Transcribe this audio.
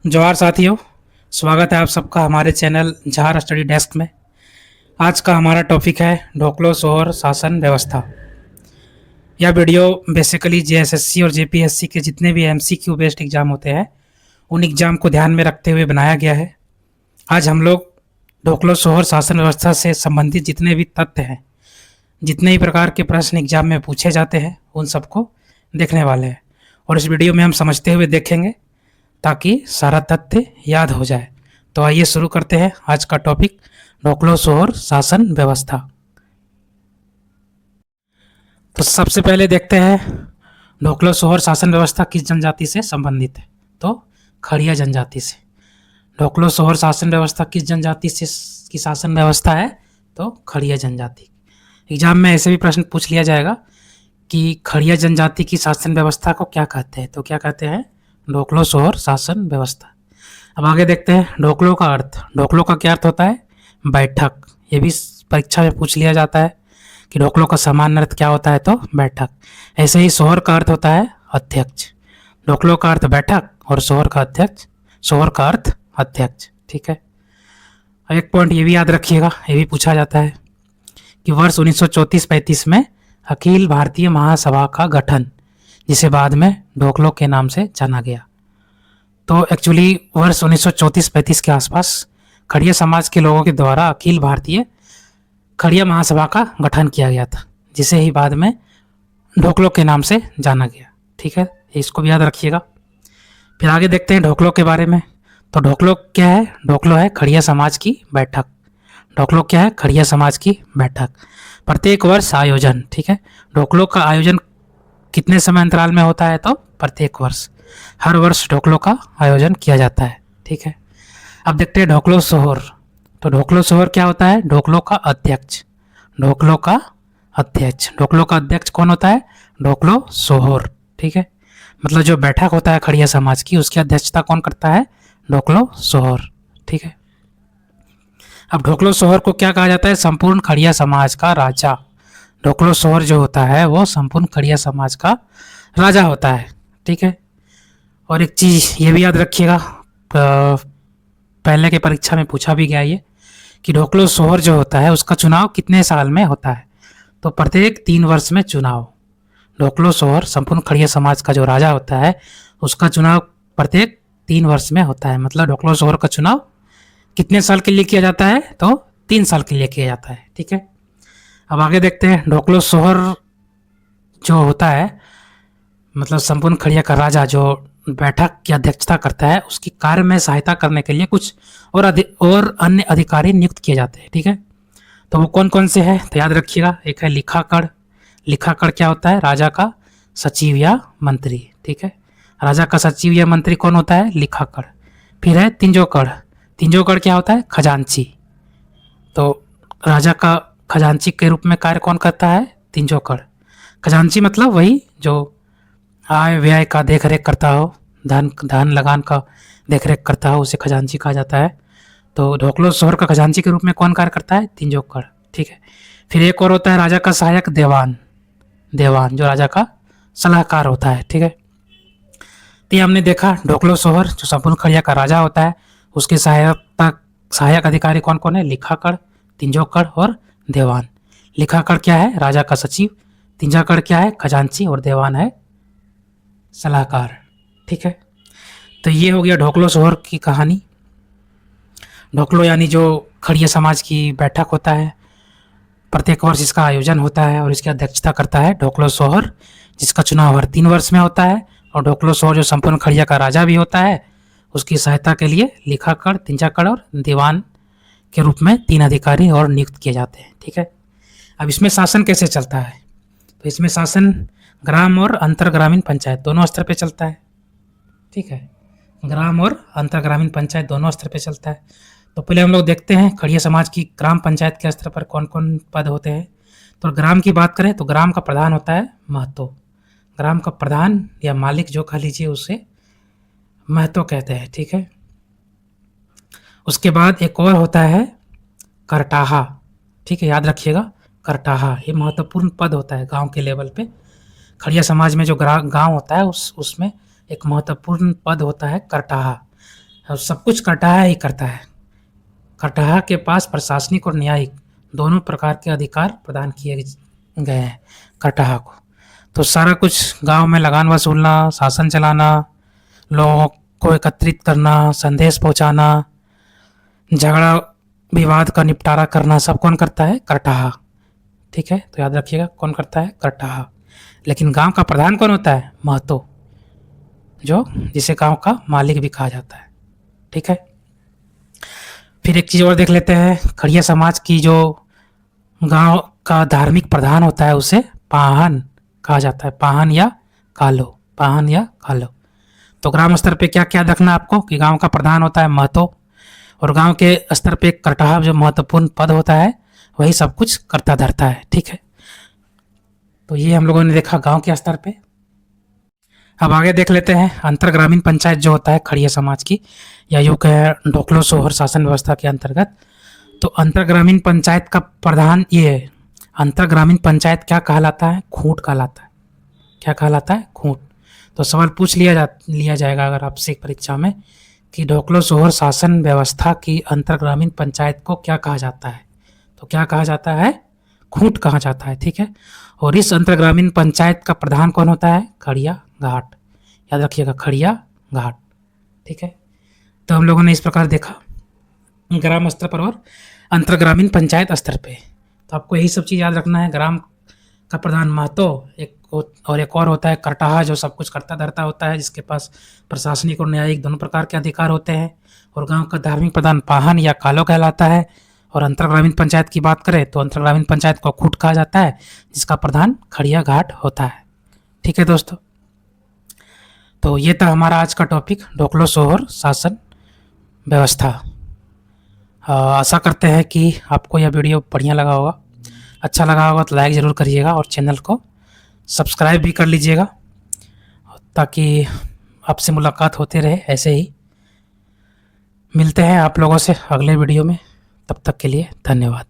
जोहार साथियों। स्वागत है आप सबका हमारे चैनल जहार स्टडी डेस्क में। आज का हमारा टॉपिक है ढोकलो सोहर शासन व्यवस्था। यह वीडियो बेसिकली जेएसएससी और जेपीएससी के जितने भी एमसीक्यू बेस्ड एग्जाम होते हैं उन एग्जाम को ध्यान में रखते हुए बनाया गया है। आज हम लोग ढोकलो सोहर शासन व्यवस्था से संबंधित जितने भी तथ्य हैं, जितने ही प्रकार के प्रश्न एग्जाम में पूछे जाते हैं, उन सबको देखने वाले हैं और इस वीडियो में हम समझते हुए देखेंगे ताकि सारा तथ्य याद हो जाए। तो आइए शुरू करते हैं आज का टॉपिक, ढोकलो सोहर शासन व्यवस्था। तो सबसे पहले देखते हैं ढोकलो सोहर शासन व्यवस्था किस जनजाति से संबंधित है। तो खड़िया जनजाति से। ढोकलो सोहर शासन व्यवस्था किस जनजाति से की शासन व्यवस्था है? तो खड़िया जनजाति। एग्जाम में ऐसे भी प्रश्न पूछ लिया जाएगा कि खड़िया जनजाति की शासन व्यवस्था को क्या कहते हैं? तो क्या कहते हैं? ढोकलो सोहर शासन व्यवस्था। अब आगे देखते हैं ढोकलो का अर्थ। ढोकलो का क्या अर्थ होता है? बैठक। ये भी परीक्षा में पूछ लिया जाता है कि ढोकलो का सामान्य अर्थ क्या होता है? तो बैठक। ऐसे ही सोहर का अर्थ होता है अध्यक्ष। ढोकलो का अर्थ बैठक और सोहर का अर्थ अध्यक्ष। ठीक है। एक पॉइंट ये भी याद रखिएगा, ये भी पूछा जाता है कि वर्ष 1934-35 में अखिल भारतीय महासभा का गठन, जिसे बाद में ढोकलो के नाम से जाना गया। तो एक्चुअली वर्ष 1934-35 के आसपास खड़िया समाज के लोगों के द्वारा अखिल भारतीय खड़िया महासभा का गठन किया गया था, जिसे ही बाद में ढोकलो के नाम से जाना गया। ठीक है, इसको भी याद रखिएगा। फिर आगे देखते हैं ढोकलो के बारे में। तो ढोकलो क्या है? ढोकलो है खड़िया समाज की बैठक। ढोकलो क्या है? खड़िया समाज की बैठक। प्रत्येक वर्ष आयोजन। ठीक है, ढोकलो का आयोजन कितने समय अंतराल में होता है? तो प्रत्येक वर्ष, हर वर्ष ढोकलो का आयोजन किया जाता है। ठीक है। अब देखते हैं ढोकलो सोहर। तो ढोकलो सोहर क्या होता है? ढोकलो का अध्यक्ष। ढोकलो का अध्यक्ष। ढोकलो का अध्यक्ष कौन होता है? ढोकलो सोहर। ठीक है, मतलब जो बैठक होता है खड़िया समाज की, उसकी अध्यक्षता कौन करता है? ढोकलो सोहर। ठीक है। अब ढोकलो सोहर को क्या कहा जाता है? संपूर्ण खड़िया समाज का राजा। ढोकलो सोहर जो होता है वो संपूर्ण खड़िया समाज का राजा होता है। ठीक है। और एक चीज़ ये भी याद रखिएगा, पहले के परीक्षा में पूछा भी गया ये कि ढोकलो सोहर जो होता है उसका चुनाव कितने साल में होता है? तो प्रत्येक 3 वर्ष में चुनाव। ढोकलो सोहर संपूर्ण खड़िया समाज का जो राजा होता है उसका चुनाव प्रत्येक 3 वर्ष में होता है। मतलब ढोकलो सोहर का चुनाव कितने साल के लिए किया जाता है? तो 3 साल के लिए किया जाता है। ठीक है। अब आगे देखते हैं ढोकलो सोहर जो होता है, मतलब संपूर्ण खड़िया का राजा जो बैठक की अध्यक्षता करता है, उसकी कार्य में सहायता करने के लिए कुछ और अन्य अधिकारी नियुक्त किए जाते हैं। ठीक है। तो वो कौन कौन से हैं? तो याद रखिएगा। एक है लिखाकड़। लिखाकड़ क्या होता है? राजा का सचिव या मंत्री। ठीक है, राजा का सचिव या मंत्री कौन होता है? लिखाकड़। फिर है तिंजोकड़। तिंजोकड़ क्या होता है? खजांची। तो राजा का खजांची के रूप में कार्य कौन करता है? तिंजोकड़। खजांची मतलब वही जो आय व्यय का देख रेख करता हो, धन लगान का देख रेख करता हो, उसे खजांची कहा जाता है। तो ढोकलो सोहर का खजांची के रूप में कौन कार्य करता है? तिंजोकड़। ठीक है। फिर एक और होता है राजा का सहायक देवान। देवान जो राजा का सलाहकार होता है। ठीक है। तो ये हमने देखा ढोकलो सोहर जो संपूर्ण खड़िया का राजा होता है, उसके सहायक अधिकारी कौन कौन है? लिखाकड़, तिंजोकड़ और देवान। लिखाकड़ क्या है? राजा का सचिव। तिंजाकड़ क्या है? खजांची। और देवान है सलाहकार। ठीक है। तो ये हो गया ढोकलो सोहर की कहानी। ढोकलो यानी जो खड़िया समाज की बैठक होता है, प्रत्येक वर्ष इसका आयोजन होता है और इसकी अध्यक्षता करता है ढोकलो सोहर, जिसका चुनाव हर 3 वर्ष में होता है। और ढोकलो सोहर जो संपूर्ण खड़िया का राजा भी होता है, उसकी सहायता के लिए लिखाकड़, तिंजाकड़ और दीवान के रूप में 3 अधिकारी और नियुक्त किए जाते हैं। ठीक है। अब इसमें शासन कैसे चलता है? तो इसमें शासन ग्राम और अंतरग्रामीण पंचायत दोनों स्तर पे चलता है। ठीक है, ग्राम और अंतरग्रामीण पंचायत दोनों स्तर पे चलता है। तो पहले हम लोग देखते हैं खड़िया समाज की ग्राम पंचायत के स्तर पर कौन कौन पद होते हैं। तो ग्राम की बात करें तो ग्राम का प्रधान होता है महतो। ग्राम का प्रधान या मालिक जो कह लीजिए उसे महतो कहते हैं। ठीक है। उसके बाद एक और होता है करटाहा। ठीक है, याद रखिएगा करटाहा, ये महत्वपूर्ण पद होता है गांव के लेवल पे। खड़िया समाज में जो गांव होता है उसमें एक महत्वपूर्ण पद होता है करटाहा। और सब कुछ करटाहा ही करता है। करटाहा के पास प्रशासनिक और न्यायिक दोनों प्रकार के अधिकार प्रदान किए गए हैं करटाहा को। तो सारा कुछ गांव में लगान वसूलना, शासन चलाना, लोगों को एकत्रित करना, संदेश पहुंचाना, झगड़ा विवाद का निपटारा करना, सब कौन करता है? करटाहा। ठीक है, तो याद रखिएगा कौन करता है? करटाहा। लेकिन गांव का प्रधान कौन होता है? महतो, जो जिसे गांव का मालिक भी कहा जाता है। ठीक है, फिर एक चीज़ और देख लेते हैं। खड़िया समाज की जो गांव का धार्मिक प्रधान होता है उसे पाहन कहा जाता है। पाहन या कालो, पाहन या कालो। तो ग्राम स्तर पे क्या क्या रखना आपको कि गांव का प्रधान होता है महतो, और गांव के स्तर पे करटाहा जो महत्वपूर्ण पद होता है वही सब कुछ करता धरता है। ठीक है, तो ये हम लोगों ने देखा गांव के स्तर पे। अब आगे देख लेते हैं अंतर ग्रामीण पंचायत जो होता है खड़िया समाज की, या यूँ कहे ढोकलो सोहर शासन व्यवस्था के अंतर्गत। तो अंतर ग्रामीण पंचायत का प्रधान ये है। अंतर ग्रामीण पंचायत क्या कहलाता है? खूंट कहलाता है। क्या कहलाता है? खूंट। तो सवाल पूछ लिया जाएगा अगर आपसे परीक्षा में कि ढोकलो सोहर शासन व्यवस्था की अंतर ग्रामीण पंचायत को क्या कहा जाता है, तो क्या कहा जाता है? खूंट कहा जाता है। ठीक है, और इस अंतर ग्रामीण पंचायत का प्रधान कौन होता है? खड़िया घाट। याद रखिएगा, खड़िया घाट। ठीक है, तो हम लोगों ने इस प्रकार देखा ग्राम स्तर पर और अंतर ग्रामीण पंचायत स्तर पे। तो आपको यही सब चीज़ याद रखना है। ग्राम का प्रधान महतो, एक और होता है करटाहा जो सब कुछ करता धरता होता है, जिसके पास प्रशासनिक और न्यायिक दोनों प्रकार के अधिकार होते हैं। और गांव का धार्मिक प्रधान पाहन या कालो कहलाता है। और अंतर ग्रामीण पंचायत की बात करें तो अंतर ग्रामीण पंचायत को खूंट कहा जाता है, जिसका प्रधान खड़िया घाट होता है। ठीक है दोस्तों, तो ये था हमारा आज का टॉपिक ढोकलो सोहर शासन व्यवस्था। आशा करते हैं कि आपको यह वीडियो बढ़िया लगा होगा। अच्छा लगा होगा तो लाइक ज़रूर करिएगा और चैनल को सब्सक्राइब भी कर लीजिएगा, ताकि आपसे मुलाकात होते रहे। ऐसे ही मिलते हैं आप लोगों से अगले वीडियो में। तब तक के लिए धन्यवाद।